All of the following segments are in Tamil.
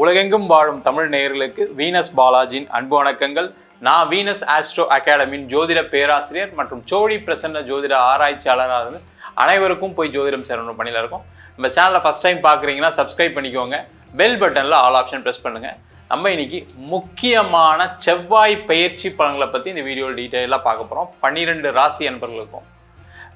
உலகெங்கும் வாழும் தமிழ் நேயர்களுக்கு வீனஸ் பாலாஜியின் அன்பு வணக்கங்கள். நான் வீனஸ் ஆஸ்ட்ரோ அகாடமியின் ஜோதிட பேராசிரியர் மற்றும் சோழி பிரசன்ன ஜோதிட ஆராய்ச்சியாளராக இருந்து அனைவருக்கும் போய் ஜோதிடம் சேரணும் பணியில் இருக்கும். நம்ம சேனலை ஃபஸ்ட் டைம் பார்க்குறீங்கன்னா சப்ஸ்கிரைப் பண்ணிக்கோங்க. பெல் பட்டனில் ஆல் ஆப்ஷன் ப்ரெஸ் பண்ணுங்கள். நம்ம இன்னைக்கு முக்கியமான செவ்வாய் பயிற்சி பலன்களை பற்றி இந்த வீடியோவில் டீட்டெயிலாக பார்க்க போகிறோம். 12 ராசி அன்பர்களுக்கும்.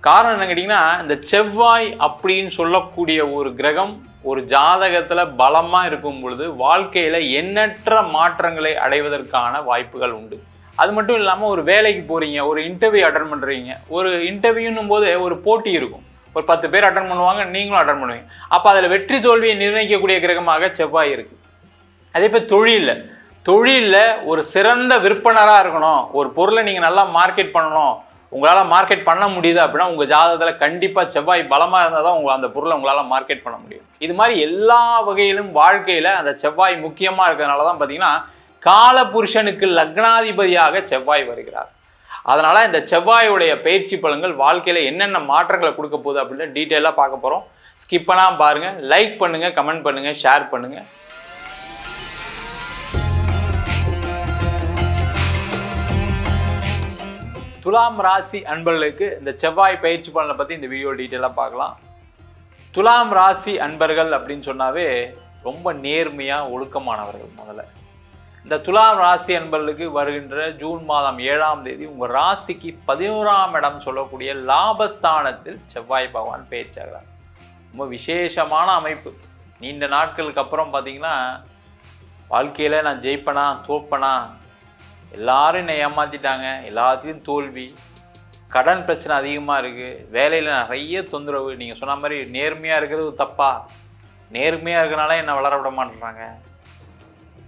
காரணம் என்ன கேட்டிங்கன்னா, இந்த செவ்வாய் அப்படின்னு சொல்லக்கூடிய ஒரு கிரகம் ஒரு ஜாதகத்தில் பலமாக இருக்கும் பொழுது வாழ்க்கையில் எண்ணற்ற மாற்றங்களை அடைவதற்கான வாய்ப்புகள் உண்டு. அது மட்டும் இல்லாமல் ஒரு வேலைக்கு போகிறீங்க, ஒரு இன்டர்வியூ அட்டன் பண்ணுறீங்க. ஒரு இன்டர்வியூன்னும் போது ஒரு போட்டி இருக்கும். ஒரு 10 பேர் அட்டன் பண்ணுவாங்க, நீங்களும் அட்டன் பண்ணுவீங்க. அப்போ அதில் வெற்றி தோல்வியை நிர்ணயிக்கக்கூடிய கிரகமாக செவ்வாய் இருக்குது. அதே போல் தொழிலில் ஒரு சிறந்த விற்பனராக இருக்கணும், ஒரு பொருளை நீங்கள் நல்லா மார்க்கெட் பண்ணணும், உங்களால் மார்க்கெட் பண்ண முடியுது அப்படின்னா உங்கள் ஜாதகத்தில் கண்டிப்பாக செவ்வாய் பலமாக இருந்தால் தான் அந்த பொருளை உங்களால் மார்க்கெட் பண்ண முடியும். இது மாதிரி எல்லா வகையிலும் வாழ்க்கையில் அந்த செவ்வாய் முக்கியமாக இருக்கிறதுனால தான் பார்த்தீங்கன்னா காலபுருஷனுக்கு லக்னாதிபதியாக செவ்வாய் வருகிறார். அதனால் இந்த செவ்வாயுடைய பயிற்சி பலன்கள் வாழ்க்கையில் என்னென்ன மாற்றங்களை கொடுக்க போகுது அப்படின்னு டீட்டெயிலாக பார்க்க போகிறோம். ஸ்கிப் பண்ணாமல் பாருங்கள், லைக் பண்ணுங்கள், கமெண்ட் பண்ணுங்கள், ஷேர் பண்ணுங்கள். துலாம் ராசி அன்பர்களுக்கு இந்த செவ்வாய் பயிற்சி பலனை பற்றி இந்த வீடியோ டீட்டெயிலாக பார்க்கலாம். துலாம் ராசி அன்பர்கள் அப்படின்னு சொன்னாவே ரொம்ப நேர்மையாக ஒழுக்கமானவர்கள். முதல்ல இந்த துலாம் ராசி அன்பர்களுக்கு வருகின்ற ஜூன் மாதம் 7ஆம் தேதி உங்கள் ராசிக்கு 11ஆம் இடம் சொல்லக்கூடிய லாபஸ்தானத்தில் செவ்வாய் பகவான் பயிற்சியாகிறார். ரொம்ப விசேஷமான அமைப்பு. நீண்ட நாட்களுக்கு அப்புறம் பார்த்தீங்கன்னா வாழ்க்கையில் நான் ஜெயிப்பனா தோப்பனா, எல்லாரும் என்னை ஏமாற்றிட்டாங்க, எல்லாத்தையும் தோல்வி, கடன் பிரச்சனை அதிகமாக இருக்குது, வேலையில் நிறைய தொந்தரவு. நீங்கள் சொன்ன மாதிரி நேர்மையாக இருக்கிறது தப்பா, நேர்மையாக இருக்கிறனால என்னை வளர விட மாட்டேறாங்க,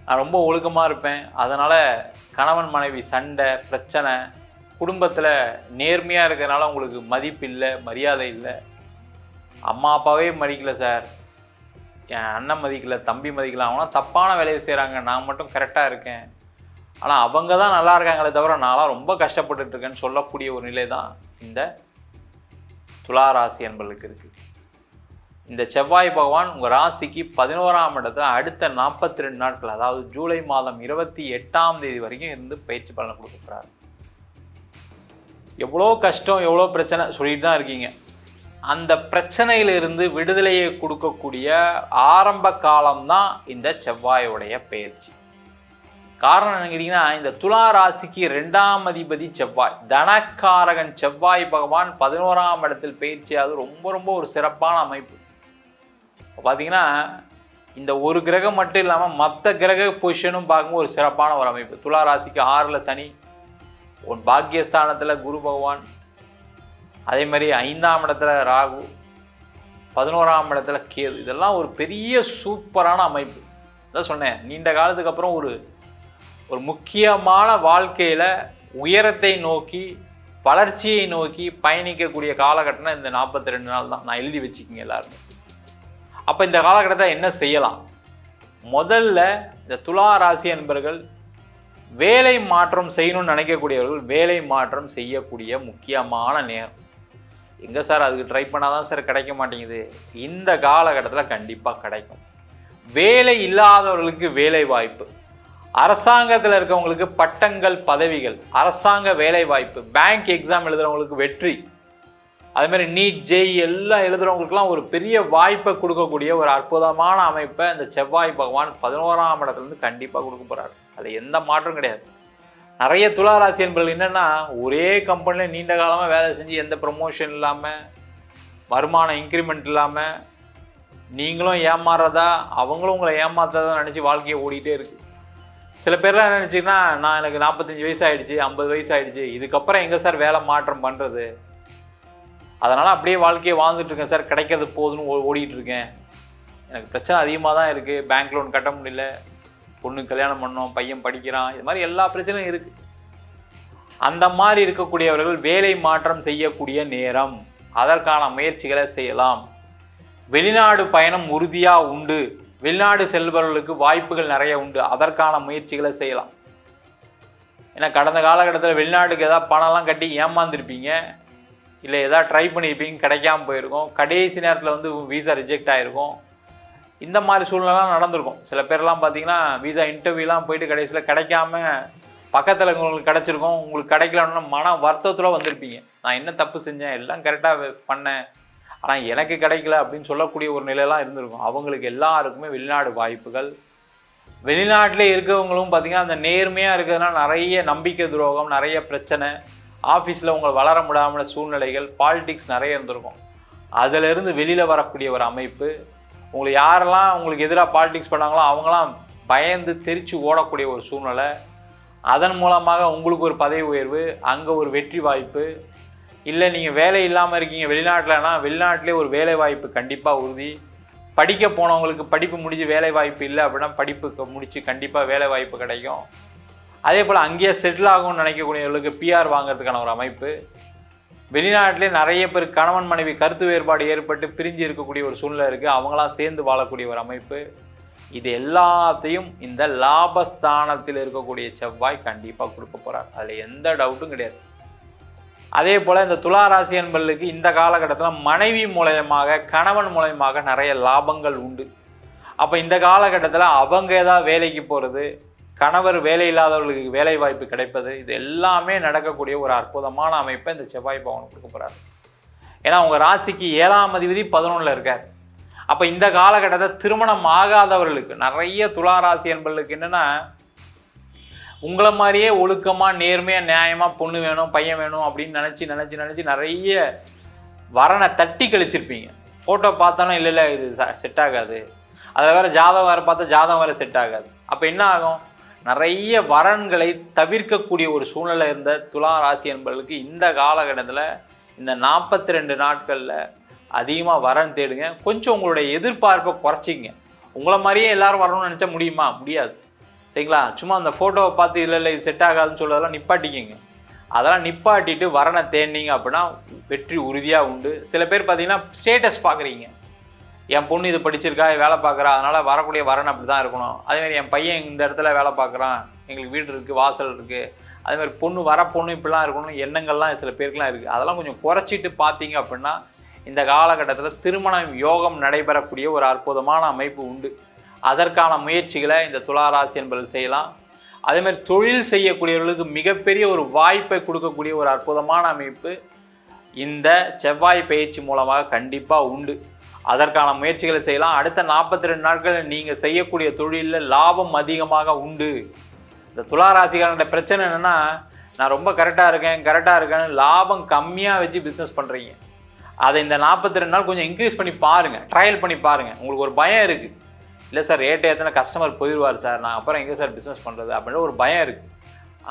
நான் ரொம்ப ஒழுக்கமாக இருப்பேன், அதனால் கணவன் மனைவி சண்டை பிரச்சனை, குடும்பத்தில் நேர்மையாக இருக்கிறனால உங்களுக்கு மதிப்பு இல்லை, மரியாதை இல்லை, அம்மா அப்பாவே மதிக்கலை சார், என் அண்ணன் மதிக்கலை, தம்பி மதிக்கலை, அவனா தப்பான வேலையை செய்கிறாங்க, நான் மட்டும் கரெக்டாக இருக்கேன், ஆனால் அவங்க தான் நல்லா இருக்காங்களே தவிர நான்லாம் ரொம்ப கஷ்டப்பட்டுருக்கேன்னு சொல்லக்கூடிய ஒரு நிலை தான் இந்த துலா ராசி என்பர்களுக்கு இருக்குது. இந்த செவ்வாய் பகவான் உங்கள் ராசிக்கு 11ஆம் இடத்துல அடுத்த 42 நாட்கள், அதாவது ஜூலை மாதம் 28ஆம் தேதி வரைக்கும் இருந்து பயிற்சி பலனை கொடுக்க போகிறார். எவ்வளோ கஷ்டம், எவ்வளோ பிரச்சனை சொல்லிட்டு தான் இருக்கீங்க. அந்த பிரச்சனையிலிருந்து விடுதலையை கொடுக்கக்கூடிய ஆரம்ப காலம்தான் இந்த செவ்வாயுடைய பயிற்சி. காரணம் என்ன கேட்டிங்கன்னா, இந்த துலா ராசிக்கு 2ஆம் அதிபதி செவ்வாய், தனக்காரகன் செவ்வாய் பகவான் 11ஆம் இடத்தில் பயிற்சியாவது ரொம்ப ஒரு சிறப்பான அமைப்பு. பார்த்தீங்கன்னா இந்த ஒரு கிரகம் மட்டும் இல்லாமல் மற்ற கிரக பொசிஷனும் பார்க்கும்போது ஒரு சிறப்பான ஒரு அமைப்பு. துலா ராசிக்கு 6ல் சனி, ஒரு பாக்கியஸ்தானத்தில் குரு பகவான், அதே மாதிரி 5ஆம் இடத்துல ராகு, 11ஆம் இடத்துல கேது. இதெல்லாம் ஒரு பெரிய சூப்பரான அமைப்பு. அதான் சொன்னேன், நீண்ட காலத்துக்கு அப்புறம் ஒரு முக்கியமான வாழ்க்கையில் உயரத்தை நோக்கி வளர்ச்சியை நோக்கி பயணிக்கக்கூடிய காலகட்டம் இந்த 42 நாள் தான். நான் எழுதி வச்சுக்கிங்க எல்லாருமே. அப்போ இந்த காலகட்டத்தை என்ன செய்யலாம்? முதல்ல இந்த துலா ராசி என்பர்கள் வேலை மாற்றம் செய்யணும்னு நினைக்கக்கூடியவர்கள் வேலை மாற்றம் செய்யக்கூடிய முக்கியமான நேரம். எங்கே சார் அதுக்கு ட்ரை பண்ணால் தான் சார் கிடைக்க மாட்டேங்குது? இந்த காலகட்டத்தில் கண்டிப்பாக கிடைக்கும். வேலை இல்லாதவர்களுக்கு வேலை வாய்ப்பு, அரசாங்கத்தில் இருக்கவங்களுக்கு பட்டங்கள் பதவிகள், அரசாங்க வேலை வாய்ப்பு, பேங்க் எக்ஸாம் எழுதுகிறவங்களுக்கு வெற்றி, அதுமாதிரி நீட் ஜெய் எல்லாம் எழுதுகிறவங்களுக்குலாம் ஒரு பெரிய வாய்ப்பை கொடுக்கக்கூடிய ஒரு அற்புதமான அமைப்பை இந்த செவ்வாய் பகவான் 11ஆம் இடத்துலேருந்து கண்டிப்பாக கொடுக்க போகிறார். அது எந்த மாற்றம் கிடையாது. நிறைய துலா ராசி என்பர்கள் என்னென்னா, ஒரே கம்பெனியில் நீண்ட காலமாக வேலை செஞ்சு எந்த ப்ரமோஷன் இல்லாமல், வருமான இன்க்ரிமெண்ட் இல்லாமல், நீங்களும் ஏமாறுறதா அவங்களும் உங்களை ஏமாற்றதான் நினச்சி வாழ்க்கையை ஓடிட்டே இருக்குது. சில பேர்லாம் என்ன நினச்சிங்கன்னா, நான் எனக்கு 45 வயசு ஆகிடுச்சு, 50 வயசு ஆகிடுச்சு, இதுக்கப்புறம் எங்கே சார் வேலை மாற்றம் பண்ணுறது, அதனால் அப்படியே வாழ்க்கையை வாழ்ந்துட்டுருக்கேன் சார், கிடைக்கிறது போதுன்னு ஓடிட்டுருக்கேன், எனக்கு பிரச்சனை அதிகமாக தான் இருக்குது, பேங்க் லோன் கட்ட முடியல, பொண்ணு கல்யாணம் பண்ணோம், பையன் படிக்கிறான், இது மாதிரி எல்லா பிரச்சனையும் இருக்குது. அந்த மாதிரி இருக்கக்கூடியவர்கள் வேலை மாற்றம் செய்யக்கூடிய நேரம், அதற்கான முயற்சிகளை செய்யலாம். வெளிநாடு பயணம் உறுதியாக உண்டு, வெளிநாடு செல்பவர்களுக்கு வாய்ப்புகள் நிறைய உண்டு, அதற்கான முயற்சிகளை செய்யலாம். ஏன்னா கடந்த காலகட்டத்தில் வெளிநாட்டுக்கு ஏதாவது பணம்லாம் கட்டி ஏமாந்துருப்பீங்க, இல்லை ஏதாவது ட்ரை பண்ணியிருப்பீங்க, கிடைக்காம போயிருக்கும், கடைசி நேரத்தில் வீசா ரிஜெக்ட் ஆகிருக்கும், இந்த மாதிரி சூழ்நிலாம் நடந்திருக்கும். சில பேர்லாம் பார்த்தீங்கன்னா விசா இன்டர்வியூலாம் போயிட்டு கடைசியில் கிடைக்காம பக்கத்தில் உங்களுக்கு கிடச்சிருக்கும், உங்களுக்கு கிடைக்கலன்னா மன வருத்தத்தில் வந்திருப்பீங்க. நான் என்ன தப்பு செஞ்சேன், எல்லாம் கரெக்டாக பண்ணேன், ஆனால் எனக்கு கிடைக்கல அப்படின்னு சொல்லக்கூடிய ஒரு நிலையெல்லாம் இருந்திருக்கும். அவங்களுக்கு எல்லாருக்குமே வெளிநாடு வாய்ப்புகள். வெளிநாட்டிலே இருக்கவங்களும் பார்த்திங்கன்னா அந்த நேர்மையாக இருக்கிறதுனால நிறைய நம்பிக்கை துரோகம், நிறைய பிரச்சனை, ஆஃபீஸில் உங்களை வளர முடியாமல் சூழ்நிலைகள், பாலிடிக்ஸ் நிறைய இருந்திருக்கும். அதிலிருந்து வெளியில் வரக்கூடிய ஒரு அமைப்பு. உங்களுக்கு யாரெல்லாம் உங்களுக்கு எதிராக பாலிடிக்ஸ் பண்ணாங்களோ அவங்களாம் பயந்து தெரித்து ஓடக்கூடிய ஒரு சூழ்நிலை. அதன் மூலமாக உங்களுக்கு ஒரு பதவி உயர்வு, அங்கே ஒரு வெற்றி வாய்ப்பு. இல்லை நீங்கள் வேலை இல்லாமல் இருக்கீங்க வெளிநாட்டில்னா வெளிநாட்டிலே ஒரு வேலை வாய்ப்பு கண்டிப்பாக உறுதி. படிக்க போனவங்களுக்கு படிப்பு முடிஞ்சு வேலை வாய்ப்பு இல்லை அப்படின்னா படிப்புக்கு முடித்து கண்டிப்பாக வேலை வாய்ப்பு கிடைக்கும். அதே போல் அங்கேயே செட்டில் ஆகும்னு நினைக்கக்கூடியவர்களுக்கு பிஆர் வாங்கிறதுக்கான ஒரு அமைப்பு. வெளிநாட்டிலே நிறைய பேர் கணவன் மனைவி கருத்து வேறுபாடு ஏற்பட்டு பிரிஞ்சு இருக்கக்கூடிய ஒரு சூழ்நிலை இருக்குது, அவங்களாம் சேர்ந்து வாழக்கூடிய ஒரு அமைப்பு. இது எல்லாத்தையும் இந்த லாபஸ்தானத்தில் இருக்கக்கூடிய செவ்வாய் கண்டிப்பாக கொடுக்க போகிறார், அதில் எந்த டவுட்டும் கிடையாது. அதே போல் இந்த துலா ராசி என்பர்களுக்கு இந்த காலகட்டத்தில் மனைவி மூலயமாக கணவன் மூலயமாக நிறைய லாபங்கள் உண்டு. அப்போ இந்த காலகட்டத்தில் அவங்க ஏதாவது வேலைக்கு போகிறது, கணவர் வேலை இல்லாதவர்களுக்கு வேலை வாய்ப்பு கிடைப்பது, இது எல்லாமே நடக்கக்கூடிய ஒரு அற்புதமான அமைப்பை இந்த செவ்வாய் பகவான் கொடுக்க போகிறார். ஏன்னா உங்கள் ராசிக்கு 7ஆம் அதிபதி 11ல் இருக்கார். அப்போ இந்த காலகட்டத்தில் திருமணம் ஆகாதவர்களுக்கு நிறைய துலா ராசி என்பர்களுக்கு என்னென்னா உங்களை மாதிரியே ஒழுக்கமாக நேர்மையாக நியாயமாக பொண்ணு வேணும் பையன் வேணும் அப்படின்னு நினச்சி நிறைய வரனை தட்டி கழிச்சிருப்பீங்க. ஃபோட்டோ பார்த்தாலும் இல்லை இது செட் ஆகாது, அதில் வேறு ஜாதகம் வேறு பார்த்தா ஜாதகம் வேறு செட் ஆகாது. அப்போ என்ன ஆகும், நிறைய வரன்களை தவிர்க்கக்கூடிய ஒரு சூழ்நிலை இருந்த துலா ராசி என்பவர்களுக்கு இந்த காலகட்டத்தில் இந்த 42 நாட்களில் அதிகமாக வரன் தேடுங்க. கொஞ்சம் உங்களுடைய எதிர்பார்ப்பை குறைச்சிங்க. உங்களை மாதிரியே எல்லோரும் வரணும்னு நினச்சா முடியுமா? முடியாது, சரிங்களா? சும்மா அந்த ஃபோட்டோவை பார்த்து இல்லை இது செட் ஆகாதுன்னு சொல்கிறதெல்லாம் நிப்பாட்டிக்கிங்க. அதெல்லாம் நிப்பாட்டிட்டு வரனை தேடினீங்க அப்படின்னா வெற்றி உறுதியாக உண்டு. சில பேர் பார்த்தீங்கன்னா ஸ்டேட்டஸ் பார்க்குறீங்க, என் பொண்ணு இது படிச்சிருக்கா, வேலை பார்க்குறா, அதனால் வரக்கூடிய வரன் அப்படி தான் இருக்கணும். அதேமாதிரி என் பையன் இந்த இடத்துல வேலை பார்க்குறான், எங்களுக்கு வீடு இருக்குது, வாசல் இருக்குது, அதேமாதிரி பொண்ணு வர பொண்ணு இப்படிலாம் இருக்கணும் எண்ணங்கள்லாம் சில பேருக்குலாம் இருக்குது. அதெல்லாம் கொஞ்சம் குறைச்சிட்டு பார்த்தீங்க அப்படின்னா இந்த காலகட்டத்தில் திருமண யோகம் நடைபெறக்கூடிய ஒரு அற்புதமான அமைப்பு உண்டு. அதற்கான முயற்சிகளை இந்த துலா ராசி என்பவர்கள் செய்யலாம். அதேமாதிரி தொழில் செய்யக்கூடியவர்களுக்கு மிகப்பெரிய ஒரு வாய்ப்பை கொடுக்கக்கூடிய ஒரு அற்புதமான அமைப்பு இந்த செவ்வாய் பயிற்சி மூலமாக கண்டிப்பாக உண்டு. அதற்கான முயற்சிகளை செய்யலாம். அடுத்த 42 நாட்களில் நீங்கள் செய்யக்கூடிய தொழிலில் லாபம் அதிகமாக உண்டு. இந்த துலா ராசிக்காரங்களோட பிரச்சனை என்னென்னா, நான் ரொம்ப கரெக்டாக இருக்கேன்னு லாபம் கம்மியாக வச்சு பிஸ்னஸ் பண்ணுறீங்க. அதை இந்த 42 நாள் கொஞ்சம் இன்க்ரீஸ் பண்ணி பாருங்கள், ட்ரையல் பண்ணி பாருங்கள். உங்களுக்கு ஒரு பயம் இருக்குது, இல்லை சார் ரேட்டு ஏற்றின கஸ்டமர் போயிடுவார் சார், நான் அப்புறம் எங்கே சார் பிஸ்னஸ் பண்ணுறது அப்படின்ற ஒரு பயம் இருக்குது.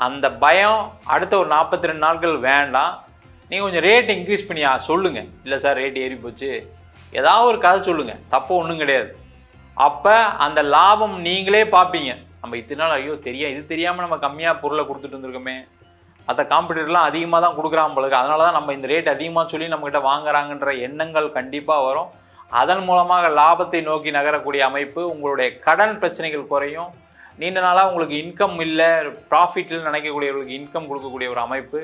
அந்த பயம் அடுத்த ஒரு 42 நாட்கள் வேண்டாம். நீங்கள் கொஞ்சம் ரேட் இன்க்ரீஸ் பண்ணி சொல்லுங்கள். இல்லை சார் ரேட் ஏறி போச்சு, ஏதாவது ஒரு கதை சொல்லுங்கள், தப்பு ஒன்றும் கிடையாது. அப்போ அந்த லாபம் நீங்களே பார்ப்பீங்க. நம்ம இத்தனை நாள் ஐயோ இது தெரியாமல் நம்ம கம்மியாக பொருளை கொடுத்துட்டு இருந்திருக்கோமே, மற்ற காம்படிட்டர்லாம் அதிகமாக தான் கொடுக்குறான் போலுக்கு, அதனால தான் நம்ம இந்த ரேட் அதிகமாக சொல்லி நம்மக்கிட்ட வாங்குறாங்கன்ற எண்ணங்கள் கண்டிப்பாக வரும். அதன் மூலமாக லாபத்தை நோக்கி நகரக்கூடிய அமைப்பு. உங்களுடைய கடன் பிரச்சனைகள் குறையும். நீண்ட நாளாக உங்களுக்கு இன்கம் இல்லை, ப்ராஃபிட்டில் நினைக்கக்கூடியவர்களுக்கு இன்கம் கொடுக்கக்கூடிய ஒரு அமைப்பு.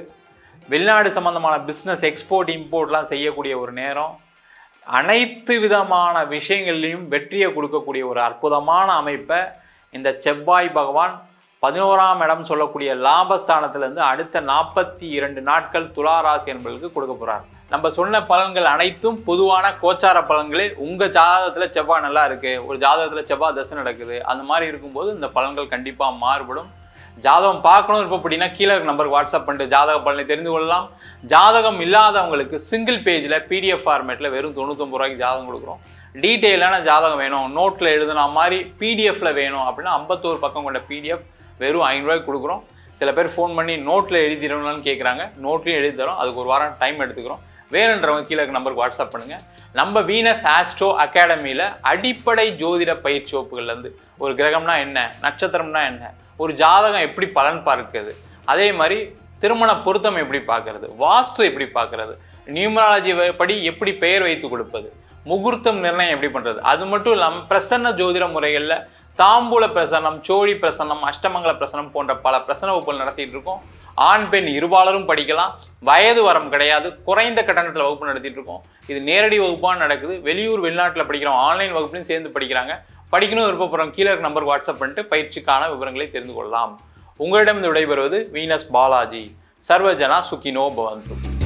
வெளிநாடு சம்மந்தமான பிஸ்னஸ் எக்ஸ்போர்ட் இம்போர்ட்லாம் செய்யக்கூடிய ஒரு நேரம். அனைத்து விதமான விஷயங்கள்லையும் வெற்றியை கொடுக்கக்கூடிய ஒரு அற்புதமான அமைப்பை இந்த செவ்வாய் பகவான் 11ஆம் இடம் சொல்லக்கூடிய லாபஸ்தானத்திலேருந்து அடுத்த 42 நாட்கள் துலா ராசி என்பவர்களுக்கு கொடுக்க போகிறார். நம்ம சொன்ன பலன்கள் அனைத்தும் பொதுவான கோச்சார பலன்களே. உங்கள் ஜாதகத்தில் செவ்வாய் நல்லா இருக்குது, ஒரு ஜாதகத்தில் செவ்வாய் தசை நடக்குது, அந்த மாதிரி இருக்கும்போது இந்த பலன்கள் கண்டிப்பாக மாறுபடும். ஜாதகம் பார்க்கணும் இருப்போம் அப்படின்னா கீழே இருக்க நம்பருக்கு வாட்ஸ்அப் பண்ணிட்டு ஜாதக பலனை தெரிந்து கொள்ளலாம். ஜாதகம் இல்லாதவங்களுக்கு சிங்கிள் பேஜில் பிடிஎஃப் ஃபார்மேட்டில் வெறும் 99 ரூபாய்க்கு ஜாதகம் கொடுக்குறோம். டீட்டெயிலான ஜாதகம் வேணும், நோட்டில் எழுதுன மாதிரி பிடிஎஃப்பில் வேணும் அப்படின்னா 51 பக்கம் கொண்ட பிடிஎஃப் வெறும் 5 ரூபாய்க்கு கொடுக்குறோம். சில பேர் ஃபோன் பண்ணி நோட்டில் எழுதிடணும்னு கேட்குறாங்க, நோட்லையும் எழுதி தரோம். அதுக்கு ஒரு வாரம் டைம் எடுத்துக்கிறோம். வேணுன்றவங்க கீழே இருக்க நம்பருக்கு வாட்ஸ்அப் பண்ணுங்கள். நம்ம வீனஸ் ஆஸ்ட்ரோ அகாடமியில் அடிப்படை ஜோதிட பயிற்சி வகுப்புகள்லேருந்து ஒரு கிரகம்னா என்ன, நட்சத்திரம்னா என்ன, ஒரு ஜாதகம் எப்படி பலன் பார்க்குறது, அதே மாதிரி திருமண பொருத்தம் எப்படி பார்க்கறது, வாஸ்து எப்படி பார்க்கறது, நியூமராலஜி படி எப்படி பெயர் வைத்து கொடுப்பது, முகூர்த்தம் நிர்ணயம் எப்படி பண்ணுறது, அது மட்டும் இல்லாமல் பிரசன்ன ஜோதிட முறைகளில் தாம்பூல பிரசனம், சோழி பிரசனம், அஷ்டமங்கல பிரசனம் போன்ற பல பிரசன வகுப்புகள் நடத்திட்டு இருக்கோம். ஆண் பெண் இருபாலரும் படிக்கலாம். வயது வரம் கிடையாது. குறைந்த கட்டணத்தில் வகுப்பு நடத்திட்டு இருக்கோம். இது நேரடி வகுப்பாக நடக்குது. வெளியூர் வெளிநாட்டில் படிக்கிறோம், ஆன்லைன் வகுப்புலையும் சேர்ந்து படிக்கிறாங்க. படிக்கணும் விருப்பப்படுறோம், கீழே இருக்க நம்பருக்கு வாட்ஸ்அப் பண்ணிட்டு பயிற்சிக்கான விவரங்களை தெரிந்து கொள்ளலாம். உங்களிடம் விடைபெறுவது வீனஸ் பாலாஜி. சர்வஜனா சுகினோ பவந்து.